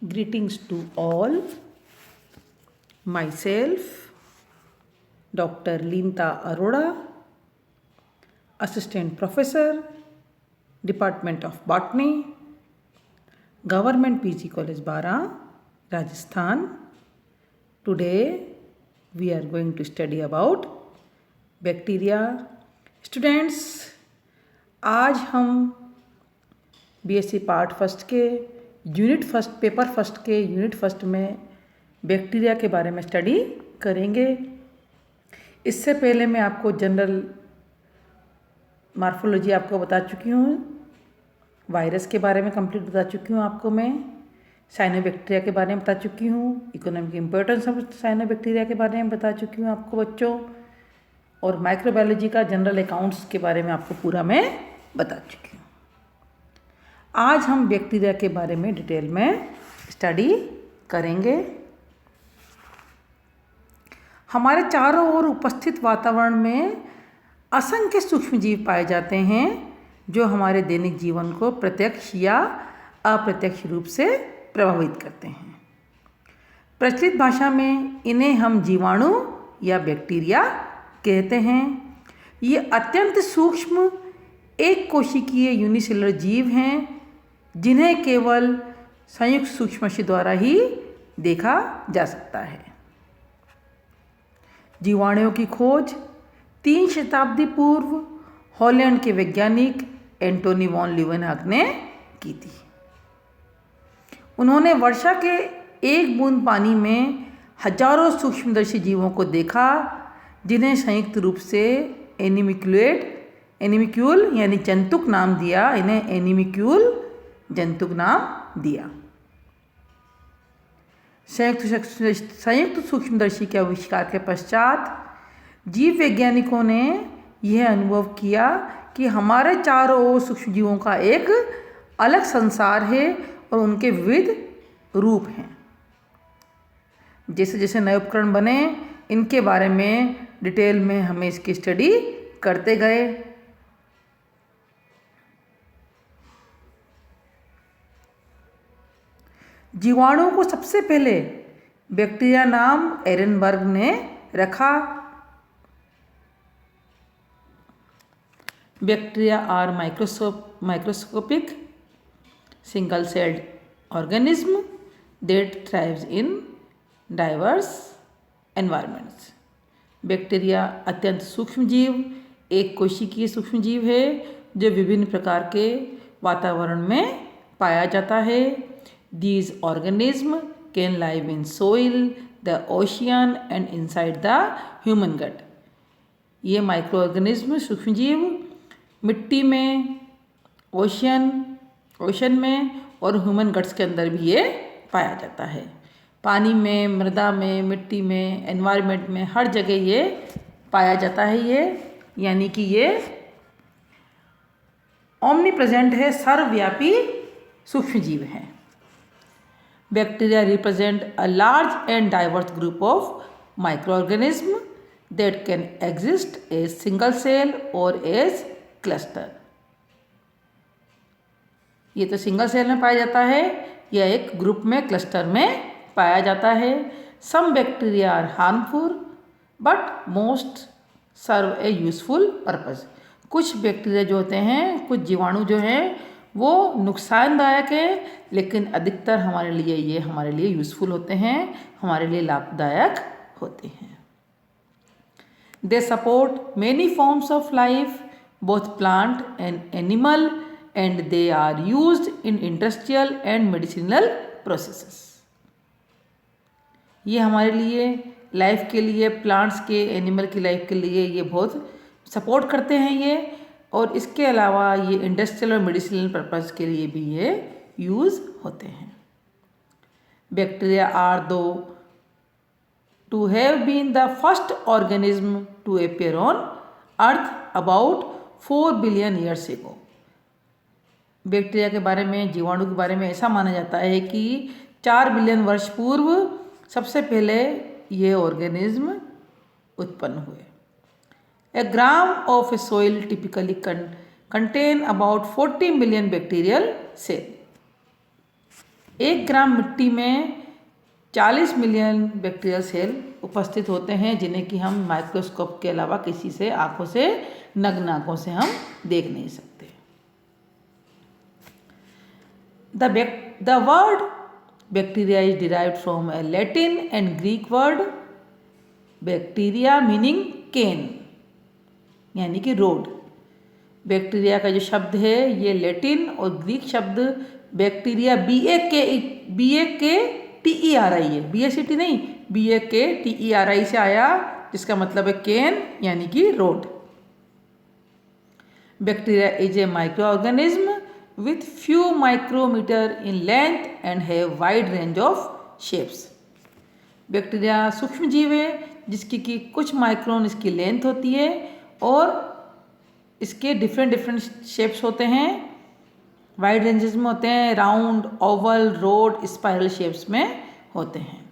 Greetings to all. Myself, Dr. Linta Arora, Assistant Professor, Department of Botany, Government PG College Bara, Rajasthan. Today we are going to study about bacteria. Students, आज हम BSc part first के unit first paper first के unit first में bacteria के बारे में study करेंगे। इससे पहले मैं आपको जनरल मॉर्फोलॉजी आपको बता चुकी हूँ, वायरस के बारे में कंप्लीट बता चुकी हूँ आपको मैं, साइनोबैक्टीरिया के बारे में बता चुकी हूँ, इकोनॉमिक इम्पोर्टेंस ऑफ साइनोबैक्टीरिया के बारे में बता चुकी हूँ आपको बच्चों, और माइक्रोबायोलॉजी का जनरल अकाउंट्स के बारे में आपको पूरा मैं बता चुकी हूँ। आज हम बैक्टीरिया के बारे में डिटेल में स्टडी करेंगे। हमारे चारों ओर उपस्थित वातावरण में असंख्य सूक्ष्मजीव पाए जाते हैं जो हमारे दैनिक जीवन को प्रत्यक्ष या अप्रत्यक्ष रूप से प्रभावित करते हैं। प्रचलित भाषा में इन्हें हम जीवाणु या बैक्टीरिया कहते हैं। ये अत्यंत सूक्ष्म एक कोशिकीय यूनिसेलुलर जीव हैं जिन्हें केवल संयुक्त सूक्ष्मदर्शी द्वारा ही देखा जा सकता है। जीवाणुओं की खोज 3 शताब्दी पूर्व हॉलैंड के वैज्ञानिक एंटोनी वॉन लीeuwenhoek ने की थी। उन्होंने वर्षा के एक बूंद पानी में हजारों सूक्ष्मदर्शी जीवों को देखा जिन्हें संयुक्त रूप से एनिमिक्यूल यानी जंतुक नाम दिया। इन्हें एनिमिक्यूल जंतुक नाम दिया। संयुक्त सूक्ष्मदर्शी के आविष्कार के पश्चात जीव वैज्ञानिकों ने यह अनुभव किया कि हमारे चारों ओर सूक्ष्मजीवों का एक अलग संसार है और उनके विविध रूप हैं। जैसे जैसे नए उपकरण बने इनके बारे में डिटेल में हमें इसकी स्टडी करते गए। जीवाणुओं को सबसे पहले बैक्टीरिया नाम एरेनबर्ग ने रखा। Bacteria are microscopic single celled organism that thrives in diverse environments. Bacteria अत्यंत सूक्ष्म जीव एक कोशिकीय सूक्ष्म जीव है जो विभिन्न प्रकार के वातावरण में पाया जाता है। These organisms can live in soil, the ocean and inside the human gut. ये माइक्रो ऑर्गेनिज्म सूक्ष्मजीव मिट्टी में, ओशन में और ह्यूमन गट्स के अंदर भी ये पाया जाता है। पानी में, मृदा में, मिट्टी में, एनवायरनमेंट में, हर जगह ये पाया जाता है। ये यानी कि ये ओमनी प्रेजेंट है, सर्वव्यापी सूक्ष्मजीव हैं। Bacteria represent a large and diverse group of microorganisms that can exist as single cell or as cluster. ये तो सिंगल सेल में पाया जाता है या एक ग्रुप में क्लस्टर में पाया जाता है। Some bacteria are harmful but most serve a useful purpose. कुछ बैक्टीरिया जो होते हैं, कुछ जीवाणु जो हैं वो नुकसानदायक है लेकिन अधिकतर हमारे लिए यूज़फुल होते हैं, हमारे लिए लाभदायक होते हैं। They support many forms of life both plant and animal and they are used in industrial and medicinal processes. ये हमारे लिए लाइफ के लिए, प्लांट्स के, एनिमल की लाइफ के लिए ये बहुत सपोर्ट करते हैं ये, और इसके अलावा ये इंडस्ट्रियल और मेडिसिनल पर्पज़ के लिए भी ये यूज़ होते हैं। Bacteria are thought to have been the first organism to appear on earth about 4 billion years ago. Bacteria के बारे में, जीवाणु के बारे में ऐसा माना जाता है कि 4 बिलियन वर्ष पूर्व सबसे पहले ये ऑर्गेनिज्म उत्पन्न हुए। A gram of a soil typically contain about 40 million bacterial cells. 1 ग्राम मिट्टी में 40 मिलियन बैक्टीरियल सेल उपस्थित होते हैं, जिन्हें कि हम माइक्रोस्कोप के अलावा किसी से आंखों से, नग्न आंखों से हम देख नहीं सकते। The word bacteria is derived from a Latin and Greek word bacteria meaning cane, यानी कि रोड। बैक्टीरिया का जो शब्द है ये लैटिन और ग्रीक शब्द बैक्टीरिया BAKTERI है, BACT नहीं, BAKTERI से आया, जिसका मतलब है केन यानी कि road. Bacteria is a micro organism with few micrometer in length and have wide range of shapes। Bacteria सूक्ष्म जीव है जिसकी कि कुछ माइक्रोन इसकी लेंथ होती है और इसके डिफरेंट शेप्स होते हैं, वाइड रेंजेस में होते हैं, round, oval, rod, spiral shapes में होते हैं।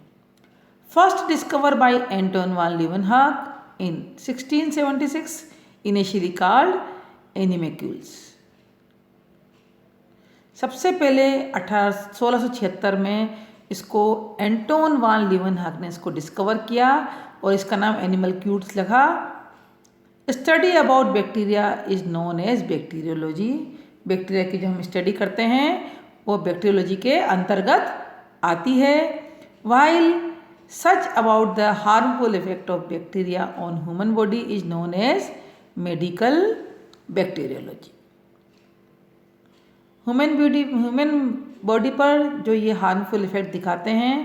First discover by Anton van Leeuwenhoek in 1676 initially called animalcules. सबसे पहले 1676 में इसको एंटोन वान लीवनहाक ने इसको डिस्कवर किया और इसका नाम एनिमलक्यूल्स लगा। Study about bacteria is known as bacteriology. Bacteria की जो हम स्टडी करते हैं वो बैक्टीरियोलॉजी के अंतर्गत आती है। While such about the harmful effect of bacteria on human body is known as medical bacteriology. Human body पर जो ये हार्मफुल इफेक्ट दिखाते हैं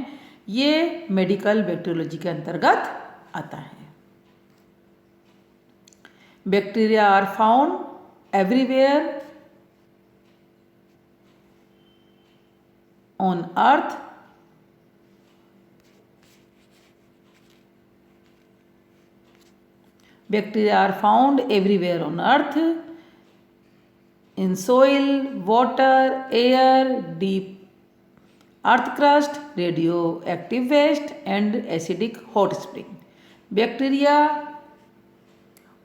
ये मेडिकल बैक्टीरियोलॉजी के अंतर्गत आता है। Bacteria are found everywhere on earth. Bacteria are found everywhere on earth, in soil, water, air, deep earth crust, radioactive waste and acidic hot spring। Bacteria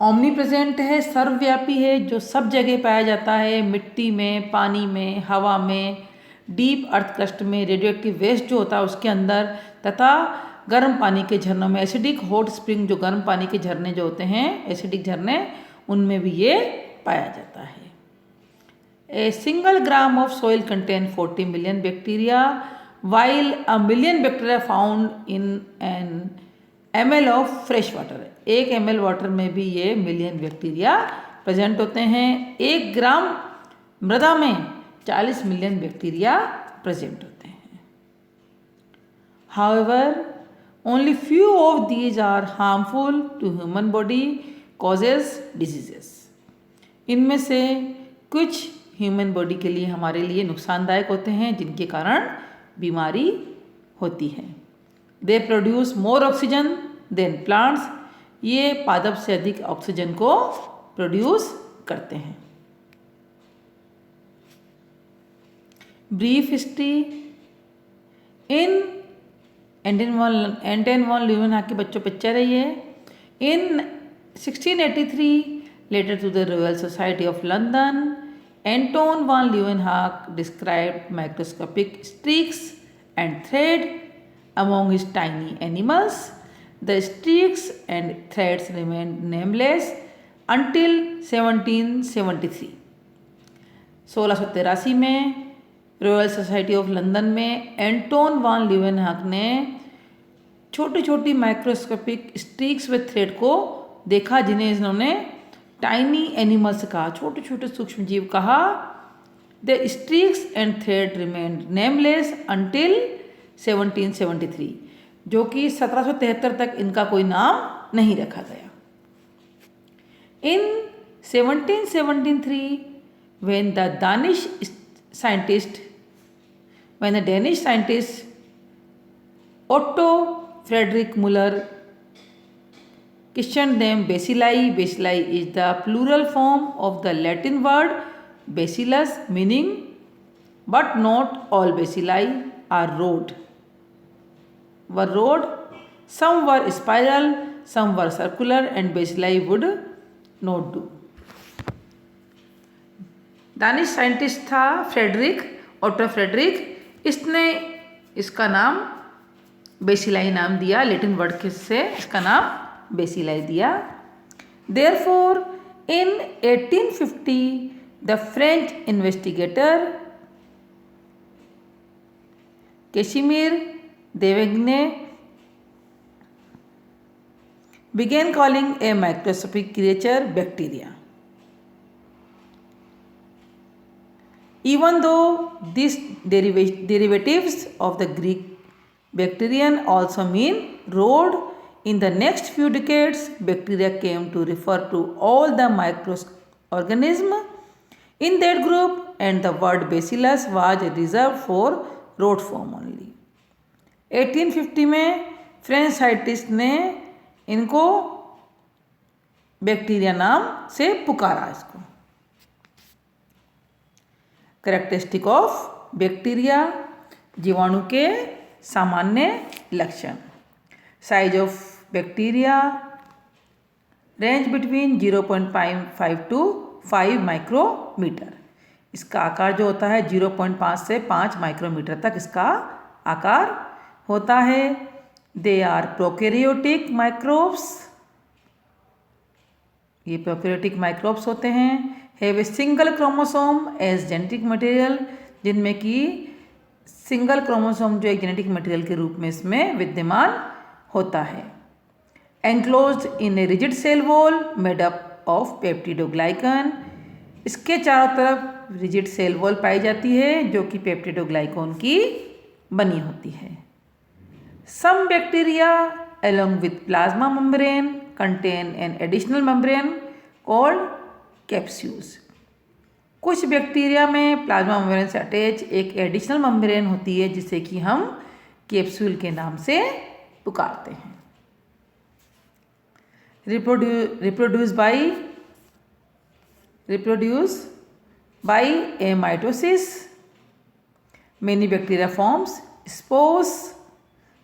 omni present है, सर्वव्यापी है, जो सब जगह पाया जाता है, मिट्टी में, पानी में, हवा में, डीप अर्थ क्रस्ट में, रेडियोएक्टिव वेस्ट जो होता है उसके अंदर, तथा गर्म पानी के झरनों में, एसिडिक हॉट स्प्रिंग जो गर्म पानी के झरने जो होते हैं, एसिडिक झरने, उनमें भी ये पाया जाता है। A single gram of soil contains 40 million bacteria, while a million bacteria found in an ml of fresh water। 1 ml water में भी ये मिलियन बैक्टीरिया प्रेजेंट होते हैं। 1 ग्राम मृदा में 40 मिलियन बैक्टीरिया प्रेजेंट होते हैं। However, only few of these are harmful to human body, causes diseases। इनमें से कुछ ह्यूमन बॉडी के लिए, हमारे लिए नुकसानदायक होते हैं, जिनके कारण बीमारी होती है। They produce more oxygen than plants. ये पादप से अधिक ऑक्सीजन को प्रोड्यूस करते हैं। Brief history. इन एंटोन वान लीवनहाक के बच्चों बच्चा रही है। In 1683 letter to the Royal Society of London, Anton van Leeuwenhoek described microscopic streaks and thread among his tiny animals. The streaks and threads remained nameless until 1773। 1683 में royal Society of London में Anton van लीवनहाक ने छोटी छोटी microscopic streaks व thread को देखा, जिन्हें इन्होंने टाइनी एनिमल्स कहा, छोटे छोटे सूक्ष्म जीव कहा। The streaks and thread remained nameless until 1773, जो कि 1773 तक इनका कोई नाम नहीं रखा गया। इन 1773 when the Danish scientist Otto Fredrik Muller questioned them bacilli। Bacilli is the plural form of the Latin word bacillus, meaning but not all bacilli are rod। Some were spiral, some were circular, and bacilli would not do। Danish scientist था auto Frederick. इसने इसका नाम bacilli नाम दिया, Latin word से इसका नाम bacilli दिया। Therefore in 1850 the French investigator Casimir Davaine began calling a microscopic creature bacteria. Even though these derivatives of the Greek bacterian also mean road, in the next few decades, bacteria came to refer to all the microorganisms in that group, and the word bacillus was reserved for road form only. 1850 में French scientist ने इनको bacteria नाम से पुकारा। इसको characteristic of bacteria, जीवाणु के सामान्य लक्षण। Size of bacteria range between 0.5 to 5 micrometer. इसका आकार जो होता है 0.5 से 5 माइक्रोमीटर तक इसका आकार होता है। दे आर प्रोकैरियोटिक माइक्रोब्स, ये प्रोकैरियोटिक माइक्रोब्स होते हैं। Have a single chromosome as genetic material, जिनमें कि सिंगल क्रोमोसोम जो एक जेनेटिक मटेरियल के रूप में इसमें विद्यमान होता है। Enclosed in a rigid cell wall made up of peptidoglycan, इसके चारों तरफ रिजिड सेल वॉल पाई जाती है जो कि पेप्टिडोग्लाइकन की बनी होती है। Some bacteria along with plasma membrane contain an additional membrane called capsules. कुछ बैक्टीरिया में प्लाज्मा मेम्ब्रेन से अटैच एक एडिशनल मेम्ब्रेन होती है जिसे कि हम कैप्सूल के नाम से पुकारते हैं। Reproduce by a mitosis, many bacteria forms spores.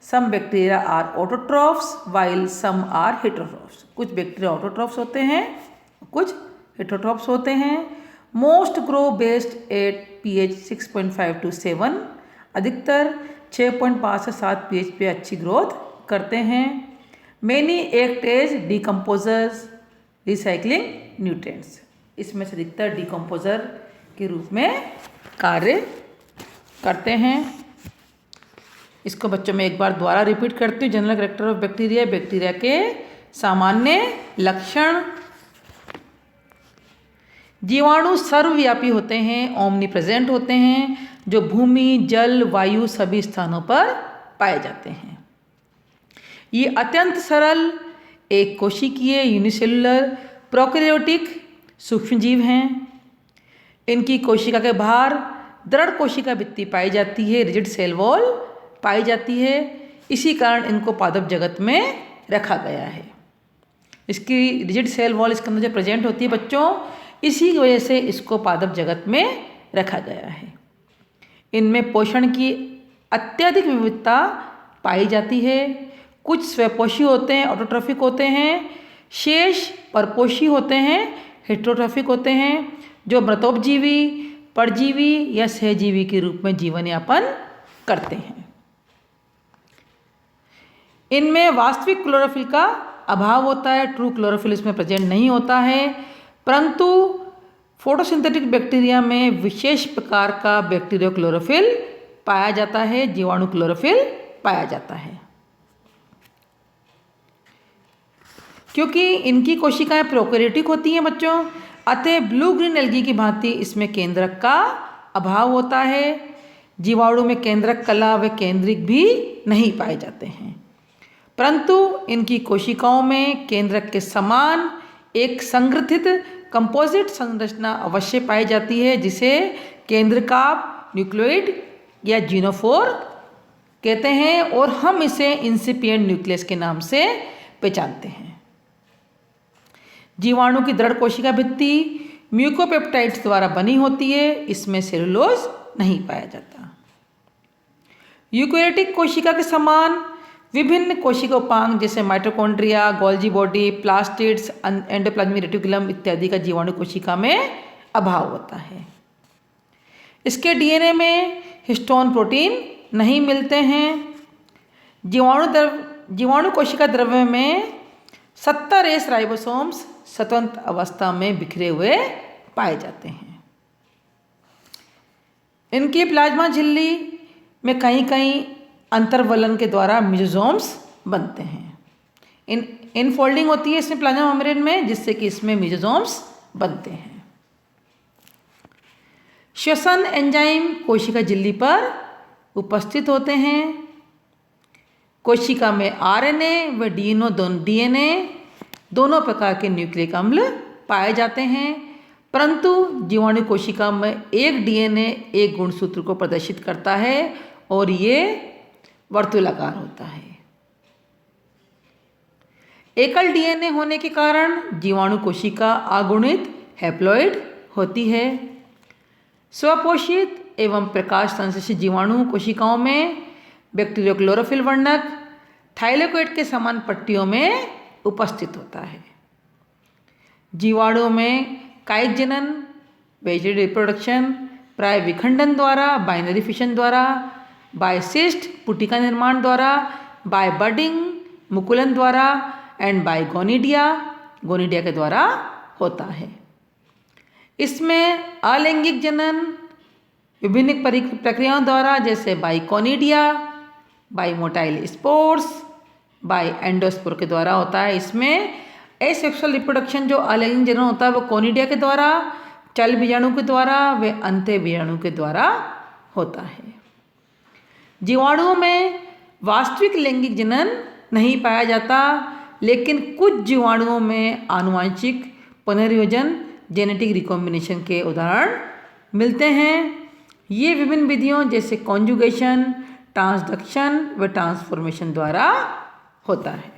Some bacteria are autotrophs while some are heterotrophs, कुछ बैक्टीरिया ऑटोट्रॉफ्स होते हैं, कुछ हेटेरोट्रॉफ्स होते हैं। Most grow based at pH 6.5 to 7, अधिकतर 6.5 से 7 pH पे अच्छी ग्रोथ करते हैं। Many act as decomposers recycling nutrients, इसमें से अधिकतर डिकम्पोजर के रूप में कार्य करते हैं। इसको बच्चों में एक बार दोबारा रिपीट करती हूँ। General character of bacteria, bacteria के सामान्य लक्षण। जीवाणु सर्वव्यापी होते हैं, ओमनी प्रेजेंट होते हैं, जो भूमि जल वायु सभी स्थानों पर पाए जाते हैं। ये अत्यंत सरल एक कोशिकीय यूनिसेलुलर प्रोकैरियोटिक सूक्ष्मजीव हैं। इनकी कोशिका के बाहर दृढ़ कोशिका भित्ति पाई जाती है, रिजिड सेल वॉल पाई जाती है, इसी कारण इनको पादप जगत में रखा गया है। इसकी रिजिड सेल वॉल इसके अंदर जो प्रेजेंट होती है बच्चों, इसी की वजह से इसको पादप जगत में रखा गया है। इनमें पोषण की अत्यधिक विविधता पाई जाती है। कुछ स्वपोषी होते हैं, ऑटोट्रॉफिक होते हैं, शेष परपोषी होते हैं, हेटेरोट्रॉफिक होते हैं, जो मृतोपजीवी, परजीवी या सहजीवी के रूप में जीवन यापन करते हैं। इनमें वास्तविक क्लोरोफिल का अभाव होता है, ट्रू क्लोरोफिल इसमें प्रेजेंट नहीं होता है, परंतु फोटोसिंथेटिक बैक्टीरिया में विशेष प्रकार का बैक्टीरियो क्लोरोफिल पाया जाता है, जीवाणु क्लोरोफिल पाया जाता है। क्योंकि इनकी कोशिकाएं प्रोकैरियोटिक होती हैं बच्चों, अतः ब्लू ग्रीन एल्गी की भांति इसमें केंद्रक का अभाव होता है। जीवाणु में केंद्रक कला व केंद्रिक भी नहीं पाए जाते हैं, परंतु इनकी कोशिकाओं में केंद्रक के समान एक संगठित कंपोजिट संरचना अवश्य पाई जाती है, जिसे केंद्रकाभ, न्यूक्लियोइड या जीनोफोर कहते हैं, और हम इसे इंसिपिएंट न्यूक्लियस के नाम से पहचानते हैं। जीवाणु की दृढ़ कोशिका भित्ति म्यूकोपेप्टाइड्स द्वारा बनी होती है, इसमें सेलुलोज नहीं पाया जाता। यूकैरियोटिक कोशिका के समान विभिन्न कोशिकोपांग जैसे mitochondria, Golgi body, plastids, endoplasmic reticulum इत्यादि का जीवाणु कोशिका में अभाव होता है। इसके डीएनए में हिस्टोन प्रोटीन नहीं मिलते हैं। जीवाणु कोशिका द्रव्य में 70 एस राइबोसोम्स स्वतंत्र अवस्था में बिखरे हुए पाए जाते हैं। इनकी प्लाज्मा झिल्ली में कहीं कहीं अंतर्वलन के द्वारा मेसोसोम्स बनते हैं। इनफोल्डिंग होती है इसमें प्लाज्मा मेम्ब्रेन में, जिससे कि इसमें मेसोसोम्स बनते हैं। श्वसन एंजाइम कोशिका झिल्ली पर उपस्थित होते हैं। कोशिका में आरएनए व डीएनए दोनों प्रकार के न्यूक्लिक अम्ल पाए जाते हैं, परंतु जीवाणु कोशिका में एक डीएनए एक गुणसूत्र को प्रदर्शित करता है और ये वर्तुलाकार होता है। एकल डीएनए होने के कारण जीवाणु कोशिका अगुणित हैप्लॉइड होती है। स्वपोषित एवं प्रकाश संश्लेषित जीवाणु कोशिकाओं में बैक्टीरियो क्लोरोफिल वर्णक थाइलेकोइड के समान पट्टियों में उपस्थित होता है। जीवाणुओं में कायिक जनन, वेजिटेटिव रिप्रोडक्शन प्राय विखंडन द्वारा, बाइनरी फिशन द्वारा, बायसिस्ट पुटिका निर्माण द्वारा, बाय बडिंग मुकुलन द्वारा एंड बाय गोनिडिया के द्वारा होता है। इसमें अलैंगिक जनन विभिन्न प्रक्रियाओं द्वारा, जैसे बाइकोनिडिया, बाइमोटाइल स्पोर्स, बाय एंडोस्पोर के द्वारा होता है। इसमें एसेक्सुअल रिप्रोडक्शन जो अलैंगिक जनन होता है वो कोनिडिया के द्वारा, चल बीजाणु के द्वारा व अंत्य बीजाणु के द्वारा होता है। जीवाणुओं में वास्तविक लैंगिक जनन नहीं पाया जाता, लेकिन कुछ जीवाणुओं में आनुवांशिक पुनर्योजन जेनेटिक रिकॉम्बिनेशन के उदाहरण मिलते हैं। ये विभिन्न विधियों जैसे कॉन्जुगेशन, ट्रांसडक्शन व ट्रांसफॉर्मेशन द्वारा होता है।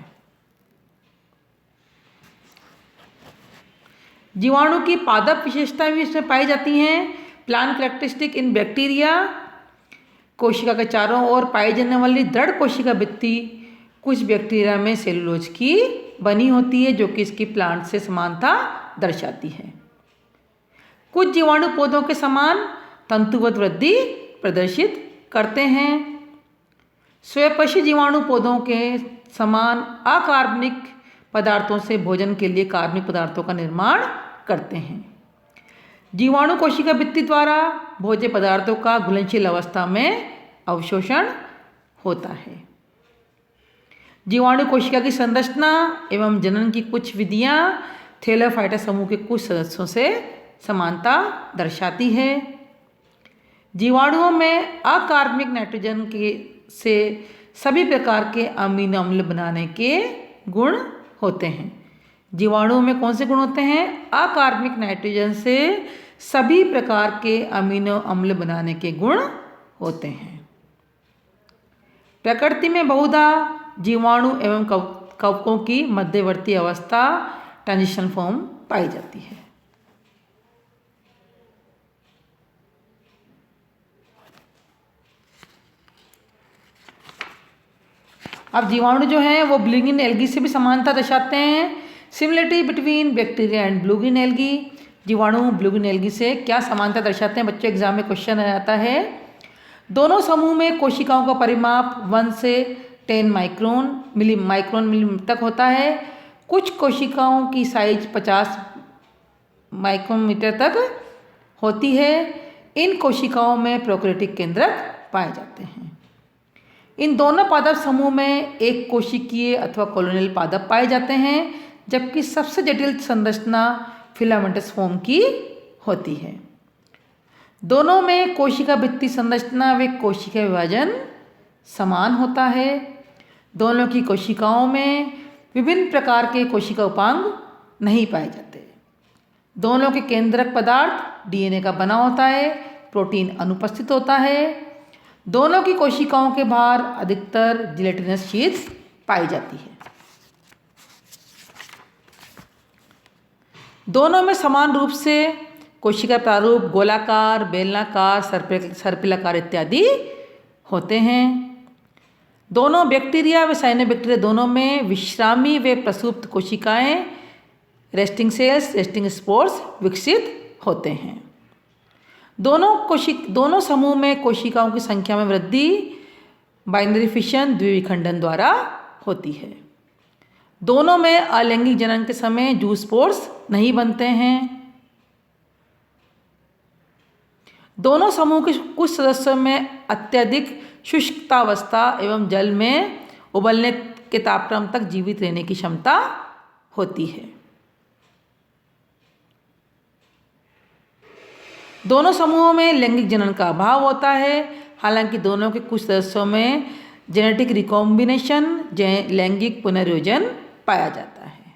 जीवाणु की पादप विशेषताएं भी इसमें पाई जाती हैं। प्लांट कैरेक्टरिस्टिक इन बैक्टीरिया, कोशिका के चारों ओर पाई जाने वाली दृढ़ कोशिका भित्ति कुछ बैक्टीरिया में सेलुलोज की बनी होती है, जो कि इसकी प्लांट से समानता दर्शाती है। कुछ जीवाणु पौधों के समान तंतुवत वृद्धि प्रदर्शित करते हैं। स्वयंपोषी जीवाणु पौधों के समान अकार्बनिक पदार्थों से भोजन के लिए कार्बनिक पदार्थों का निर्माण करते हैं। जीवाणु कोशिका भित्ति द्वारा भोज्य पदार्थों का घुलनशील अवस्था में अवशोषण होता है। जीवाणु कोशिका की संरचना एवं जनन की कुछ विधियां थैलेफाइटा समूह के कुछ सदस्यों से समानता दर्शाती है। जीवाणुओं में अकार्बनिक नाइट्रोजन से सभी प्रकार के अमीनो अम्ल बनाने के गुण होते हैं। जीवाणुओं में कौन से गुण होते हैं? अकार्बनिक नाइट्रोजन से सभी प्रकार के अमीनो अम्ल बनाने के गुण होते हैं। प्रकृति में बहुधा जीवाणु एवं कवकों की मध्यवर्ती अवस्था ट्रांजिशन फॉर्म पाई जाती है। अब जीवाणु जो हैं वो ब्लू ग्रीन एल्गी से भी समानता दर्शाते हैं। Similarity between bacteria and blue green algae, जीवाणु ब्लू ग्रीन एल्गी से क्या समानता दर्शाते हैं? बच्चों एग्जाम में क्वेश्चन आ जाता है। दोनों समूह में कोशिकाओं का परिमाप 1 से 10 माइक्रोन तक होता है। कुछ कोशिकाओं की साइज 50 माइक्रोमीटर तक होती है। इन कोशिकाओं में प्रोकैरियोटिक केंद्रक पाए जाते हैं। इन दोनों पादप समूह में एक कोशिकीय अथवा कॉलोनियल पादप पाए जाते हैं, जबकि सबसे जटिल संरचना फिलामेंटस फॉर्म की होती है। दोनों में कोशिका भित्ति संरचना व कोशिका विभाजन समान होता है। दोनों की कोशिकाओं में विभिन्न प्रकार के कोशिका उपांग नहीं पाए जाते। दोनों के केंद्रक पदार्थ डीएनए का बना होता है, प्रोटीन अनुपस्थित होता है। दोनों की कोशिकाओं के बाहर अधिकतर जिलेटिनस शीट्स पाई जाती है। दोनों में समान रूप से कोशिका प्रारूप गोलाकार, बेलनाकार, सर्पिलाकार इत्यादि होते हैं। दोनों बैक्टीरिया व साइनोबैक्टीरिया दोनों में विश्रामी व प्रसुप्त कोशिकाएं, रेस्टिंग सेल्स, रेस्टिंग स्पोर्स विकसित होते हैं। दोनों समूह में कोशिकाओं की संख्या में वृद्धि बाइनरी फिशन द्विविखंडन द्वारा होती है। दोनों में अलैंगिक जनन के समय जूस्पोर्स नहीं बनते हैं। दोनों समूह के कुछ सदस्यों में अत्यधिक शुष्कतावस्था एवं जल में उबलने के तापक्रम तक जीवित रहने की क्षमता होती है। दोनों समूहों में लैंगिक जनन का अभाव होता है। हालांकि दोनों के कुछ सदस्यों में जेनेटिक रिकॉम्बिनेशन लैंगिक पुनर्योजन पाया जाता है।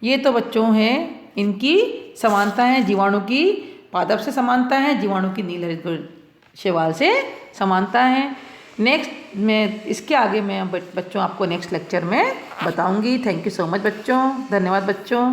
ये तो बच्चों हैं इनकी समानता है। जीवाणु की पादप से समानता है, जीवाणु की नीलहरित शैवाल से समानता है। नेक्स्ट मैं इसके आगे मैं बच्चों आपको नेक्स्ट लेक्चर में बताऊंगी। थैंक यू सो मच बच्चों, धन्यवाद बच्चों।